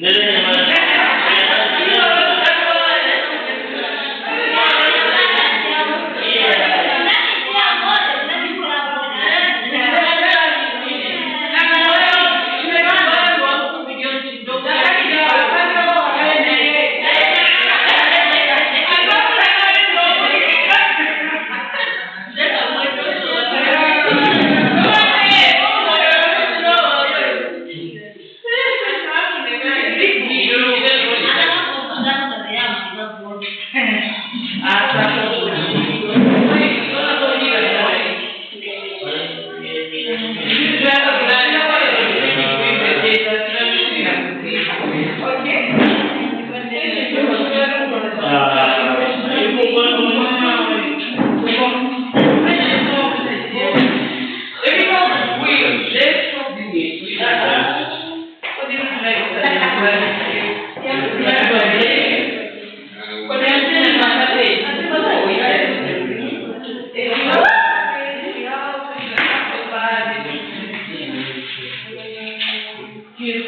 Nella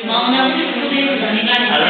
mau namun seperti itu kan mau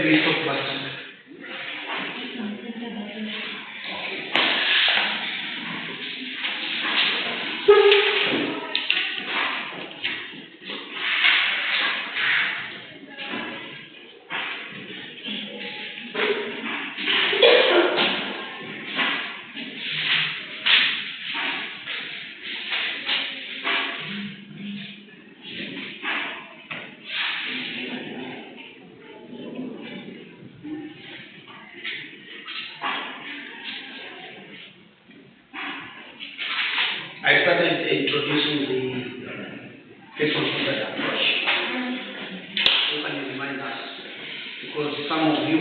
we stop first? I started introducing the person-centered approach. You can remind us, because some of you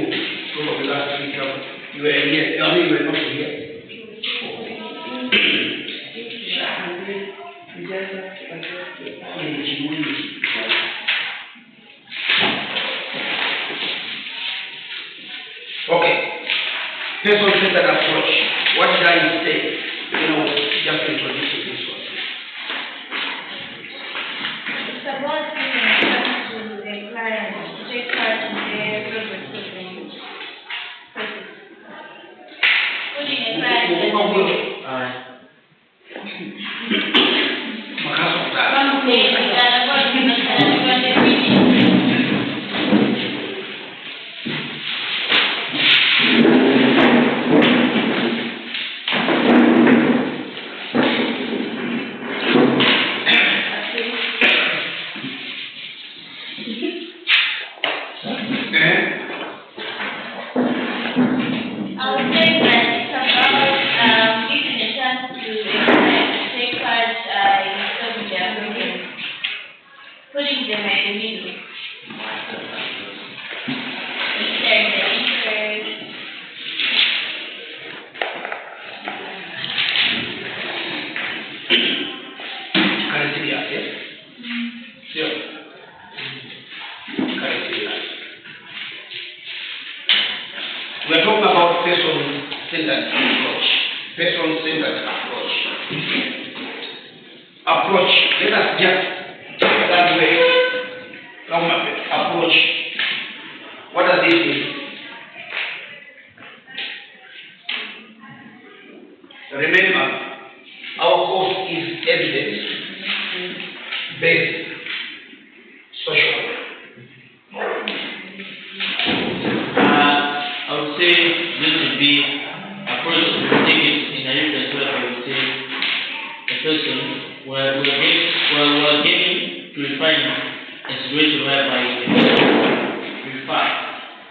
probably last week you were here, I mean you were not here. Okay, person-centered approach. What did I say? Just introducing this one. It's about giving time to the client to take part in their progress process. Putting a client in putting them at the middle. Sharing the interest. Can you see that? Yes? Sure. Can you see that? We are talking about person-centered approach. Person-centered approach. Approach. Let us just that way, approach. What does this mean? Remember, our course is evidence-based social work. I would say this would be approach to take it in a different way. I would say a person where we're getting to refine a situation whereby the person refine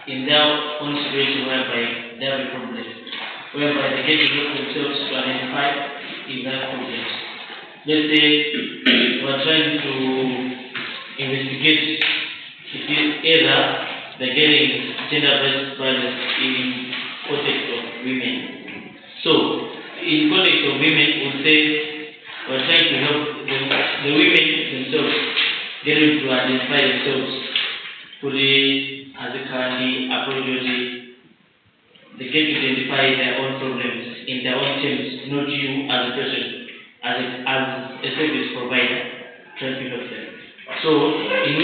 in their own situation whereby they have a problem, whereby they get to look themselves to identify if they have problems. Let's say we're trying to investigate if either they're getting gender-based violence in context of women. So, in context of women, we'll say we're trying to help the women themselves get able to identify themselves fully as a currently approach. They get to identify their own problems in their own terms, not you as a person, as a service provider trying to help them. So, in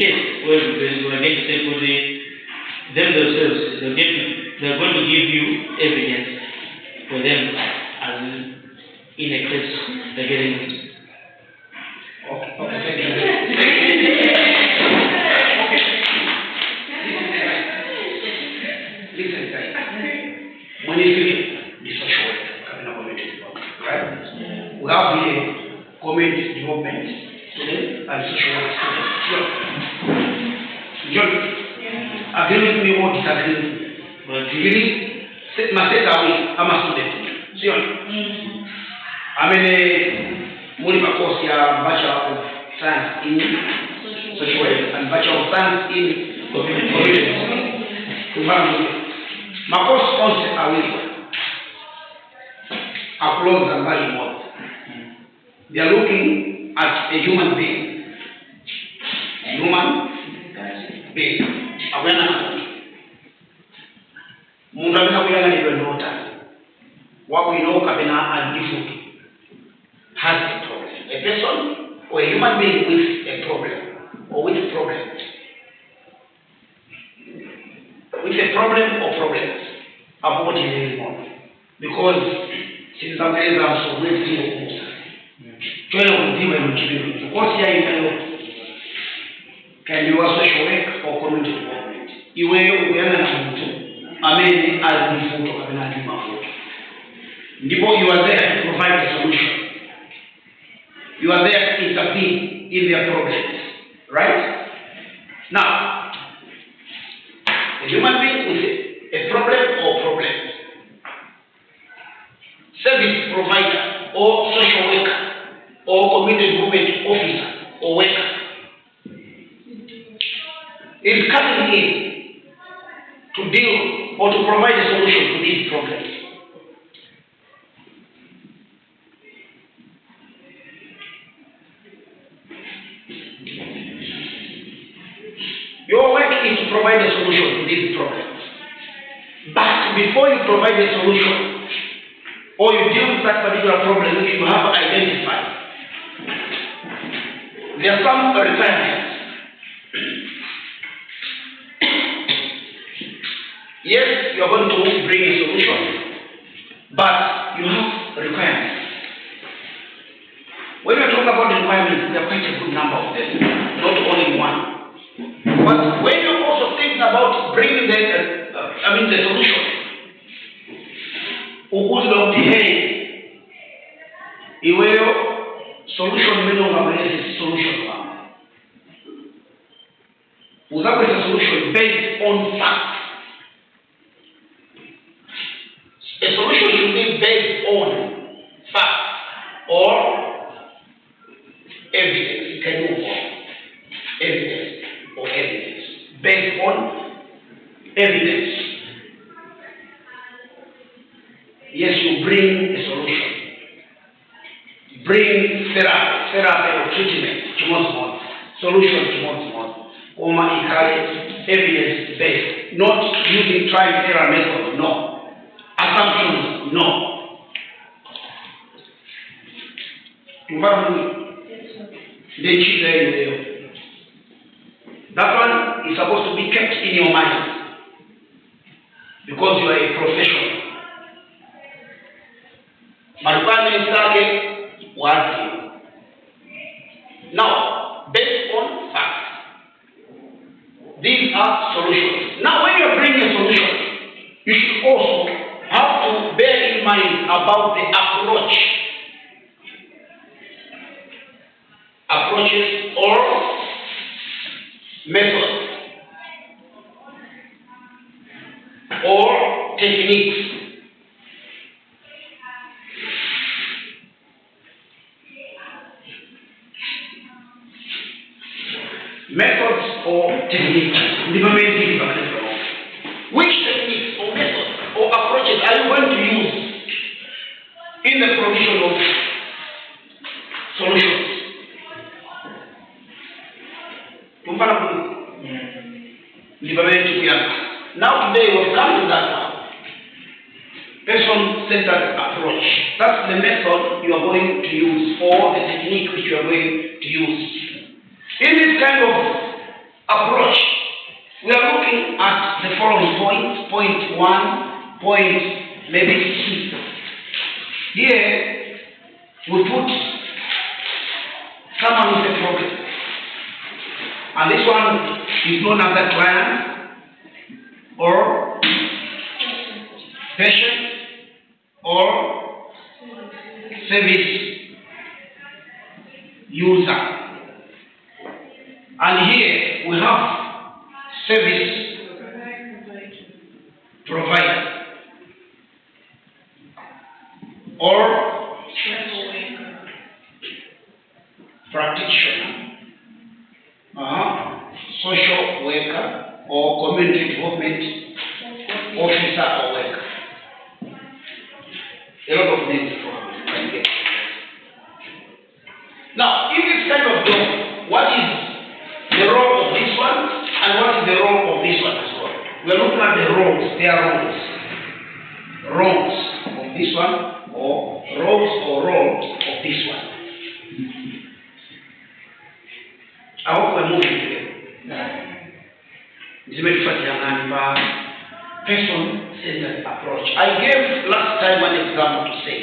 case where we're going to say for them themselves, they're going to give you evidence for them as in a case they're getting. Okay, thank you. Listen, guys. When you finish the social work, community development, right? We have here community development students and social work students. John, agree with me or disagree with me? But really, I'm a student. See on. I'm in a course here, Bachelor of Science in Social Work and Bachelor of Science in Community. My course sponsors are with applause and value more. They are looking at a human being. A human being. Awareness. Mundabina kuyanga nibendota. Wapo inoka bina adifu has a problem. A person or a human being with a problem or with problems. with a problem or problems about it anymore. Because since some days I'm so waiting for Musa. Join with him and keep What's here in the can you also social work or community development? You will Amen as the food of an before you are there to provide a solution. You are there to intervene in their problems. Right? Now, a human being with a problem or problems, service provider or social worker or community development officer or worker is coming in to deal or to provide a solution to these problems. Your work is to provide a solution to these problems. But before you provide a solution or you deal with that particular problem which you have identified, there are some requirements. Yes, you are going to bring a solution, but you have requirements. When we are talking about requirements, there are quite a good number of them, not only one. But when you're also thinking about bringing the solution, solution is solution. Without a solution based on facts. A solution should be based on facts or evidence. You can move on. Evidence or evidence. Based on evidence. Yes, you bring a solution. Bring therapy or treatment to more. Solution to more. Evidence based. Not using trial and error method, no. Assumptions, no. That one is supposed to be kept in your mind because you are a professional. Now, based on facts, these are solutions. Now, when you are bringing a solution, you should also have to bear in mind about the approaches or methods or techniques. Methods or techniques. Which techniques or methods or approaches are you going to use in the provision of solutions? Now today we've come to that one. Person-centered approach. That's the method you are going to use or the technique which you are going to use. In this kind of approach, we are looking at the following points. Point 1, point maybe 2. Here, we put someone with a problem. And this one is known as a client or patient or service user. And here we have service provider or practitioner, social worker or community development officer or worker. A lot of names can get. Now, in this kind of job, what is the role of this one and what is the role of this one as well? We are looking at the roles, their roles. Roles of this one or roles of this one. I hope we're moving together. person-centered approach. I gave last time one example to say,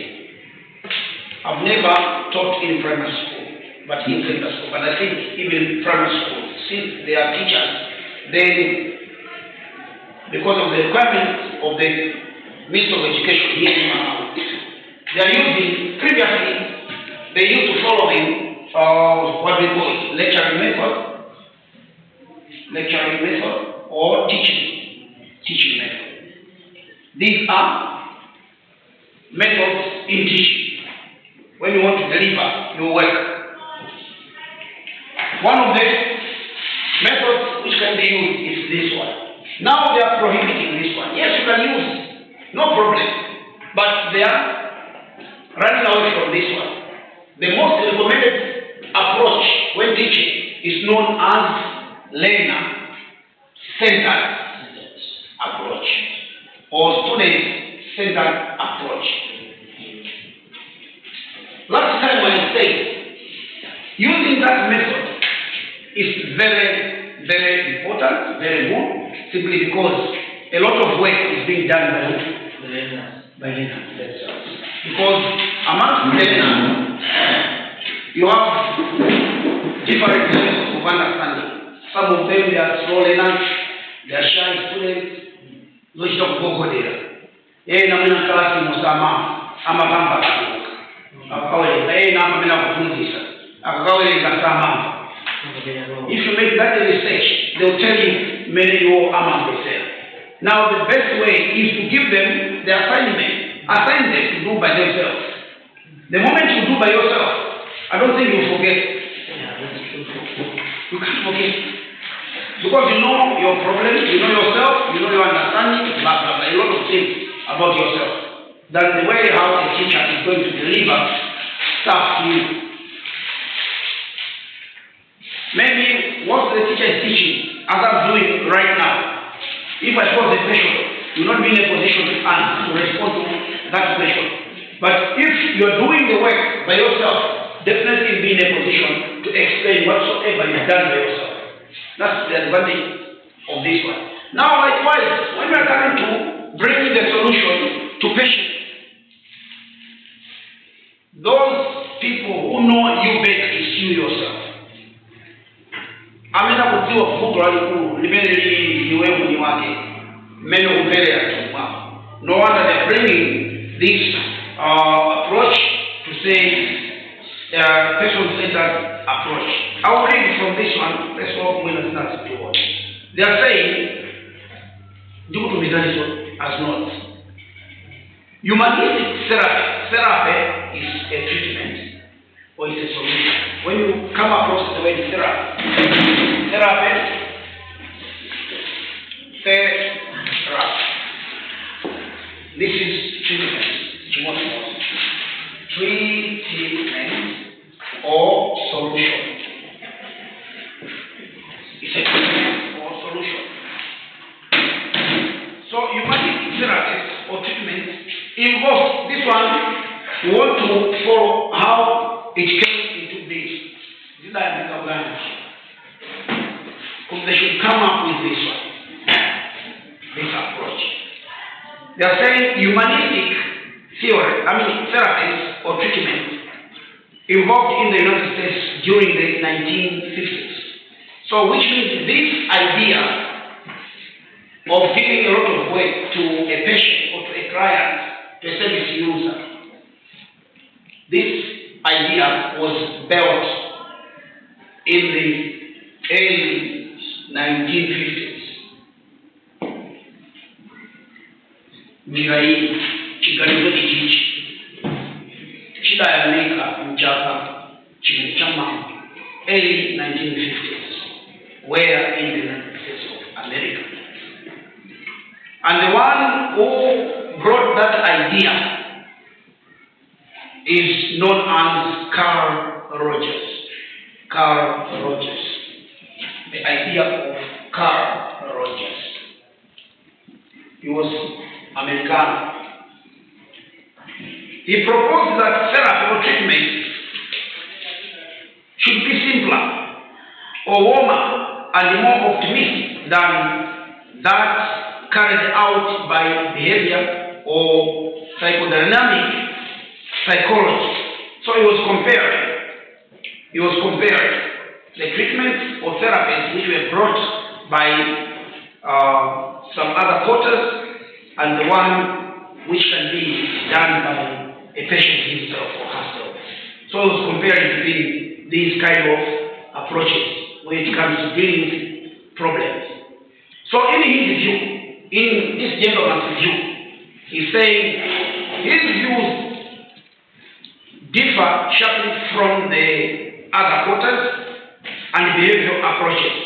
I've never taught in primary school, but in secondary school, but I think even in primary school, since they are teachers, then because of the requirements of the Ministry of Education here in Malawi, they are using, previously, they used to follow what we call it, lecturing method, or teaching method. These are methods in teaching. When you want to deliver your work, one of the methods which can be used is this one. Now they are prohibiting this one. Yes, you can use it, no problem, but they are running away from this one. The most recommended approach when teaching is known as learner-centered approach or student-centered approach. Last time when I said using that method is very, very important, very good, simply because a lot of work is being done by learners themselves. Because amongst learners, you have different levels of understanding. Some of them, they are slow learners, they are shy students, those don't go there. Na mwana klasi musama, ama bamba kutoka. Akawele, na mwana kufundisha. Akawele kasama. If you make that research, they will tell you many you among themselves. Now the best way is to give them the assignment, assign them to do by themselves. The moment you do by yourself, I don't think you forget. You can't forget. Because you know your problem, you know yourself, you know your understanding, blah, blah, blah, a lot of things about yourself. That's the way how a teacher is going to deliver stuff to you. Maybe what the teacher is teaching, as I'm doing right now, if I pose a question, you'll not be in a position to answer, to respond to that question. But if you're doing the work by yourself, definitely be in a position to explain whatsoever you've done by yourself. That's the advantage of this one. Now, likewise, when we are coming to bringing the solution to patients, those people who know you better is you yourself. Amena kutiwa kufuga walikuu, limeni niwe mwenye wake, meno umbele ya tumwa. No wonder they're bringing this approach to say person-centered approach. I will read from this one. Let's hope we will start to watch. They are saying, due to medicine as not. Humanistic therapy is a treatment or is a solution. When you come across the word therapy, this is treatment. Treatment or solution. It's a treatment or solution. So humanistic therapy or treatment involves this one. We want to follow how it came into this. This is because they should come up with this one, this approach. They are saying humanistic therapies or treatment evolved in the United States during the 1950s. So which means this idea of giving a lot of work to a patient or to a client, to a service user, this idea was built in the early 1950s. Mirai chigarizo chichi chida ya Amerika mchaka chama early 1950s, where in the United States of America. And the one who brought that idea is known as Carl Rogers. Carl Rogers. The idea of Carl Rogers. He was American. He proposed that therapy or treatment should be simpler or warmer and more optimistic than that carried out by behavior or psychodynamic psychology. So he was comparing the treatments or therapies which were brought by some other quarters and the one which can be done by a patient himself or herself. So he was comparing between these kind of approaches when it comes to dealing with problems. So in his view, in this gentleman's view, he's saying his views differ sharply from the other quarters and behavioral approaches.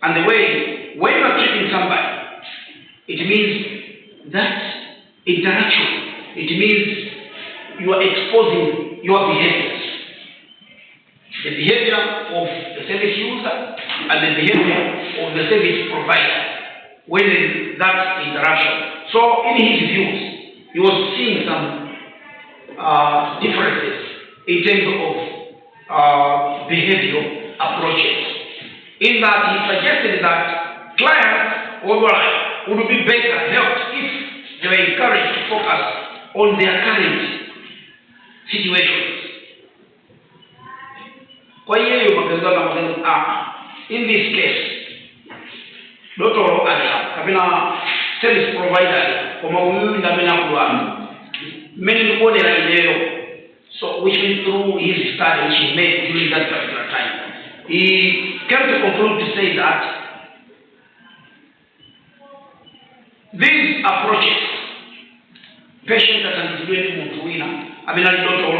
And the way, when you are treating somebody, it means that interaction. It means you are exposing your behaviors. The behavior of the service user and the behavior of the service provider when in that interaction. So in his views, he was seeing some differences in terms of behavioral approaches. In that he suggested that clients would be better helped if they were encouraged to focus on their current situations. Kwa hiyo magazana in this case, Dr. Adha, kabina service provider, kwa mawuyu ndamina kuwa, many people so which went through his study which he made during that particular time. He came to conclude to say that these approaches, patient that is doing Mutuina, Doctor,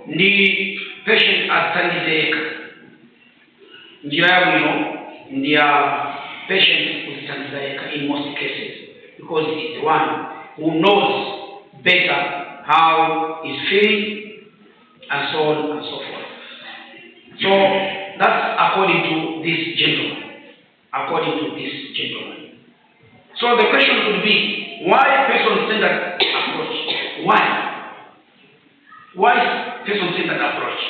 the patient atandizeka. Ndia patient with in most cases, because he's the one who knows better how he's feeling, and so on and so forth. So that's according to this gentleman. So the question could be, why person-centered approach? Why person-centered approach?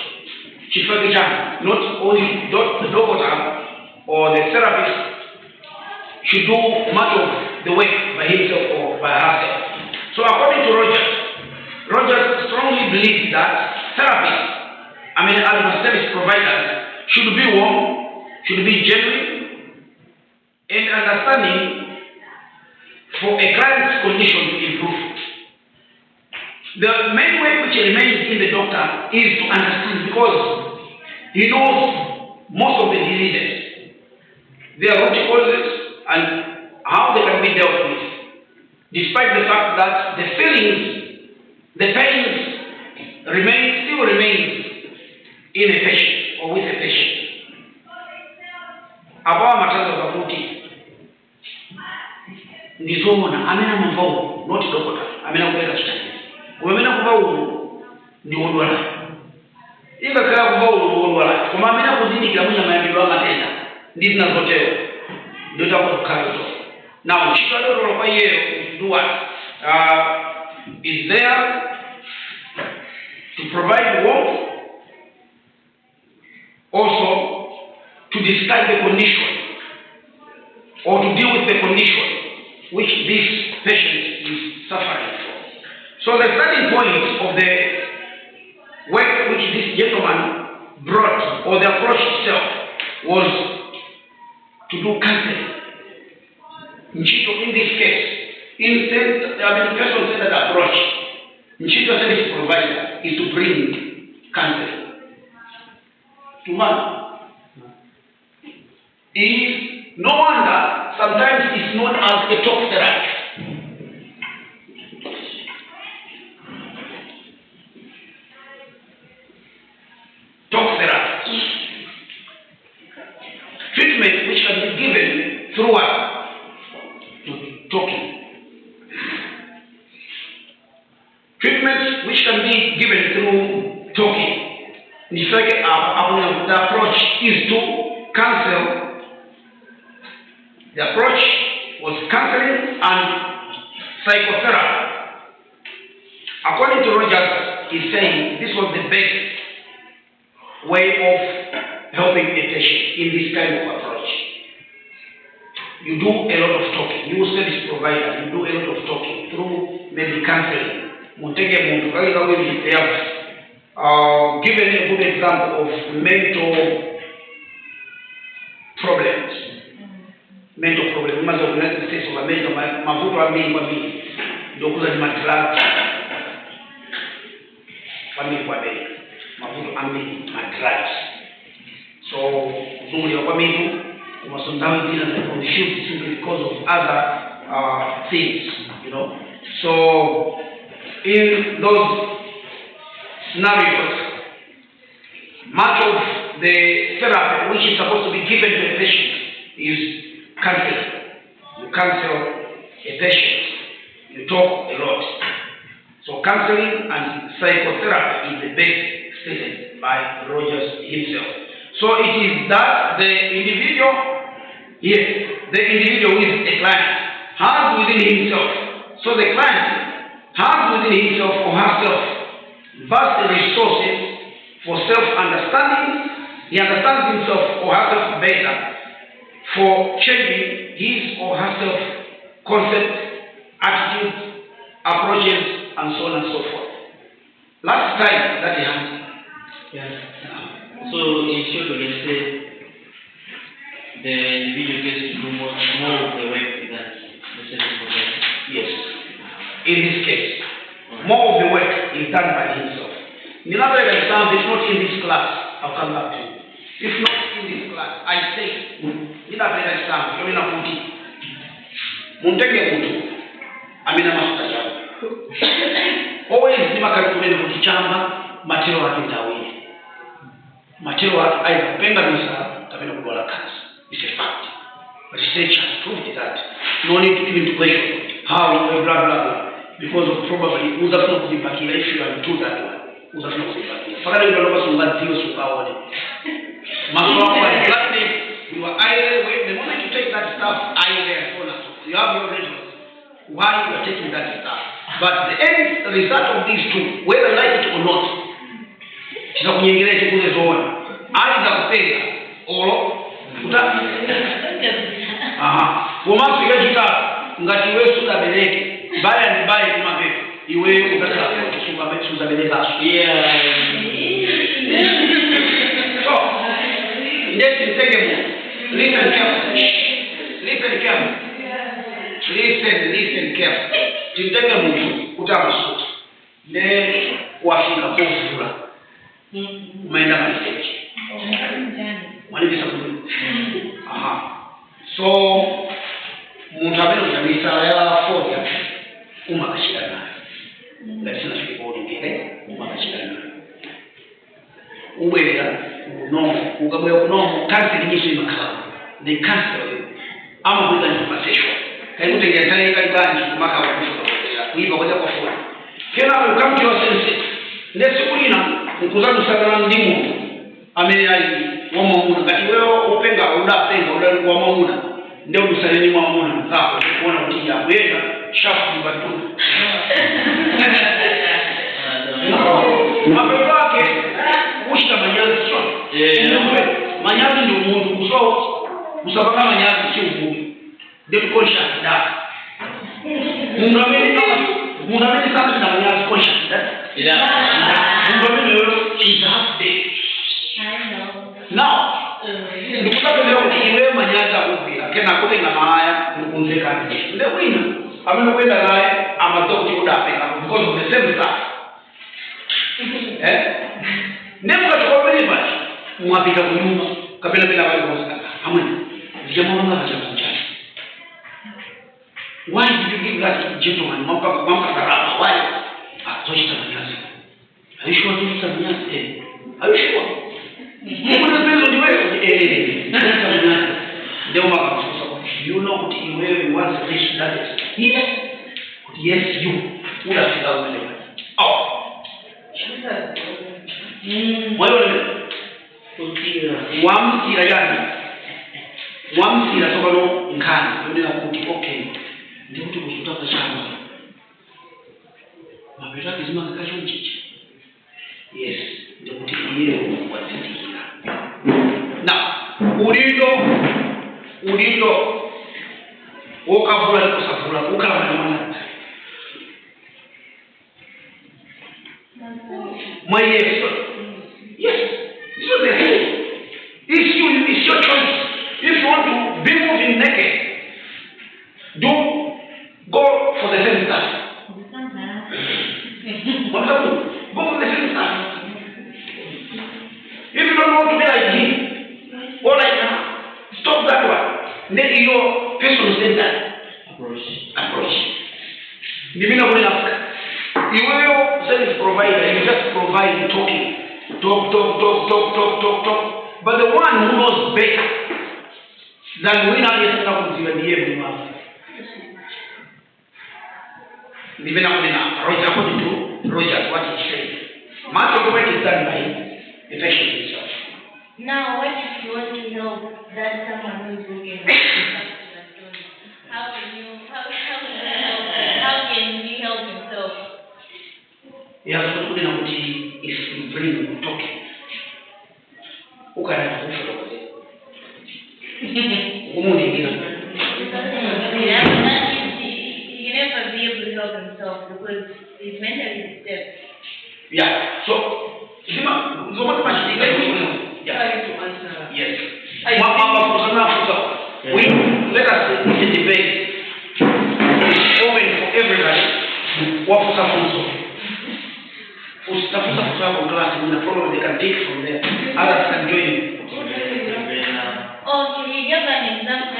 Not only the doctor or the therapist should do much of the work by himself or by herself. So according to Rogers strongly believes that therapists, as service providers, should be warm, should be genuine, and understanding for a client's condition to improve. The main way which remains in the doctor is to understand, because he knows most of the diseases, their root causes, and how they can be dealt with, despite the fact that the feelings, the pains, still remains in a patient or with a patient. Abawa matazo kafuti ndizomona amena mvao not dokota amena kuweka kitani umemena kuvao ni ondwala inga kaya kuvao ni ondwala kwa amena kuzindi kila mwenye mayambiwa matenda ndizina zoteo ndio takutukana to. Now shika dodo kwa hiyo do what is there to provide warmth, also to describe the condition or to deal with the condition which this patient is suffering from. So the starting point of the work which this gentleman brought, or the approach itself, was to do counseling. In this case, person-centered approach, Nchito service provider is to bring counseling to man. No wonder sometimes it's known as a talk therapy. Talk therapy. Treatment which can be given through what? Talking. Treatment which can be given through talking. The approach is to counsel. The approach was counseling and psychotherapy. According to Rogers, he's saying this was the best way of helping a patient in this kind of approach. you do a lot of talking. You service provider, you do a lot of talking through maybe counseling. Given a good example of mental problems. Mental problems. You must have United States of America, mavuto amini kwa mimi. Ndio kuza ni madrugs. Family kwa bei. Mavuto amini madrugs. So, uzuri kwa mimi sometimes these are confused simply because of other things, you know. So, in those scenarios, much of the therapy which is supposed to be given to a patient is counseling. You counsel a patient, you talk a lot. So counseling and psychotherapy is the best stated by Rogers himself. So it is that the individual who is a client has within himself. So the client has within himself or herself vast resources for self-understanding. He understands himself or herself better for changing his or herself concept, attitudes, approaches, and so on and so forth. Last time that he has. Yes. So in short, we can say the individual gets to do more of the work than the service provider. Yes. In this case, more of the work is done by himself. In another example, if not in this class, I'll come back to you. If not in this class, I say, in another example, you're in a booty. Muntenge mutu, amina mafuta yangu. Always zima karibuni kukichamba, matiro wake mtawini. Matiro wake aipenda misa, tapenda kudola kazi. It's a fact. Research has proved that. No need to even question how, blah, blah, blah. Because of probably, uzafuna kuzipakia, if you are to that one, uzafuna kuzipakia. Fakari uloka sungatiyo sukaone. Maswako wa exactly, you are either, the moment you take that stuff, either, you have your reasons why you are taking that stuff. But the end result of these two, whether like it or not, kisa kunyengelea chukule zoona. Either kupenda, or kutaki. Womansu ya jita, ngati wewe suda beleke, baya ni baya kuma pepe, iwe ukataka kusuka metu suda beleke asu. Yeah. So, let's take a moment. Listen carefully. Listen carefully. Listen carefully. Tindega mtu utamasuta. Ne wafika kufura. Umeenda maliseji. Mwalibisa kuzuri. So, muntabelo jamisa ya foja umakashida nayo. Lazima tukibodi ngere umakashida nayo. Ubwera unomo ugabwe unomo kanse nyinshi makala. They cancel it. Ama kuza ni pasesho. Kaibu tengetane kanganji kumaka wakusha. Kuiba kwa kufura. Kena welcome to your senses. Ndesukulina nkuzanu sagala ndimu. Amenyali wamamuna kati wewe upenga udapenga udali wamamuna ndio usalini mwamuna zako kuona utija wenda shafu mbatu mapepo yake kushika manyazi sio manyazi ndio mundu kusao kusabaka manyazi sio mundu ndio conscious da mungameni sana na manyazi conscious da mungameni wewe she's half dead. Now, ndikusabe leo iwe manyaza upira kena kutenga mahaya nukunzeka nje ndio wina amene kwenda naye amazokuti udapeka because of the same stuff ndipo tukopeli basi mwapita kunyuma kabila bila wale wosa amani jamaa wanga hajakuja why did you give that gentleman mamka karama why atoshita manyazi aisho watu manyazi aisho Mwana pezo ni wewe ndio makafusa you know kuti iwewe once reach that yes yes you unafika wewe mwana kutia wamtira gani wamtira tokalo nkani ndio kuti okay ndio kuti kusuta chama mapeta kizima kakacho mchichi yes ndio kuti yeye wazitika. Now, ulindo Okavula kusafula ukalamanya. My yes. Yes. So the it's your choice. If you want to be moving naked, don't go for the same stuff. Go for the same stuff. If you don't want to be like him, or like now, stop that one. Then your person said that. Approach. You will service provider, you just provide talking. Talk. But the one who knows better than we now yes now with your behavior. Roger, what he said. Much of the work is done by effectively himself. Now, what if you want to help that someone who is working? How can he help himself? Yeah, so we're going to is bring talking. Who can I do for it? He can never be able to help himself because he's mentally disturbed. Yeah, so what much you can Try to answer. yes. Let us say it's a debate. It's open for everybody. What for some class in the program they can take from there. Others can join. Oh, can you give an example?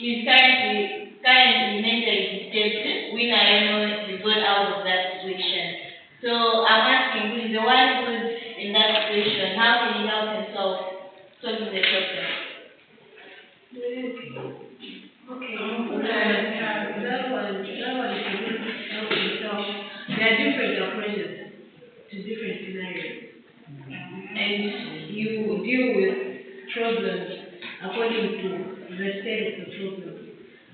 He's currently mentally disturbed. We now know he got out of that situation. So I'm asking, who is the one who's in that situation? How can he help himself solving the problem? Okay. That one is able to help himself. There are different approaches to different scenarios. And you deal with problems according to the state of the problem.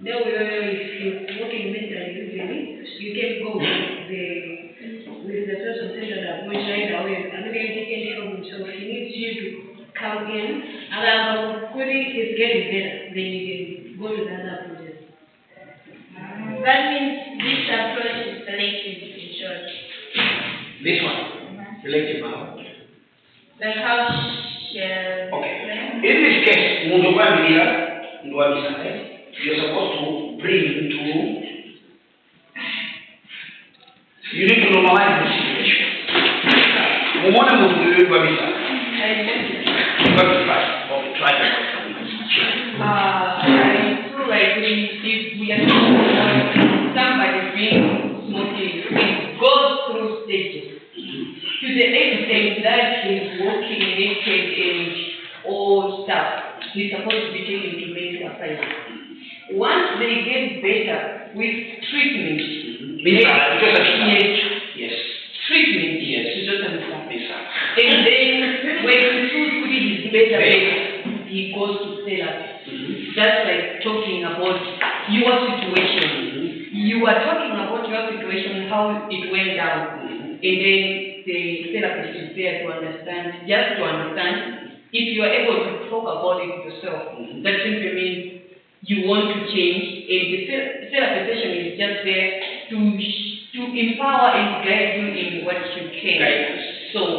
Then if you're working mentally, usually, you can go with the person-centered approach right away. And then he can help himself. He needs you to come in. And when it's getting better, then you can go to the other approaches. That means this approach is selective in short. This one, selective now. Like how Okay. In this case, you're supposed to bring to. You need to normalize the situation. I feel like if we are talking about somebody being smoking, it goes through stages. To the extent that he's walking naked and all stuff, he's supposed to be taken to mental asylum. Once they get better with treatment, Yes. treatment, Yes. you just understand. And then when he feels is better, he goes to therapy. That's like talking about your situation. You are talking about your situation, how it went down, and then the therapist is there to understand, just to understand. If you are able to talk about it yourself, that simply means you want to change, and the therapy session is just there to empower and guide you in what you can. So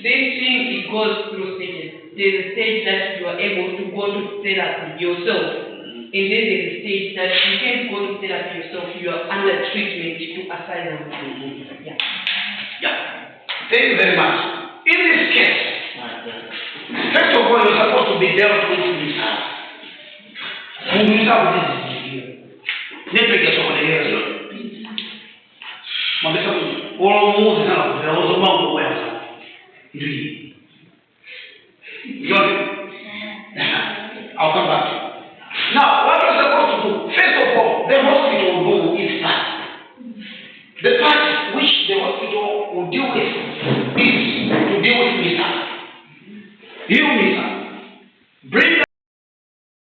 this thing, it goes through stages. There's a stage that you are able to go to therapy yourself, and then there's a stage that you can't go to therapy yourself. You are under treatment to asylum. Yeah. Thank you very much. In this case, first of all, you're supposed to be dealt with this house. When you start with this here, never get over the years. All moves now, there was a mouth where I'll come back to you. Now, what you're supposed to do, first of all, the hospital will do its part. The part which the hospital will deal with is to deal with Mr. You, Mr.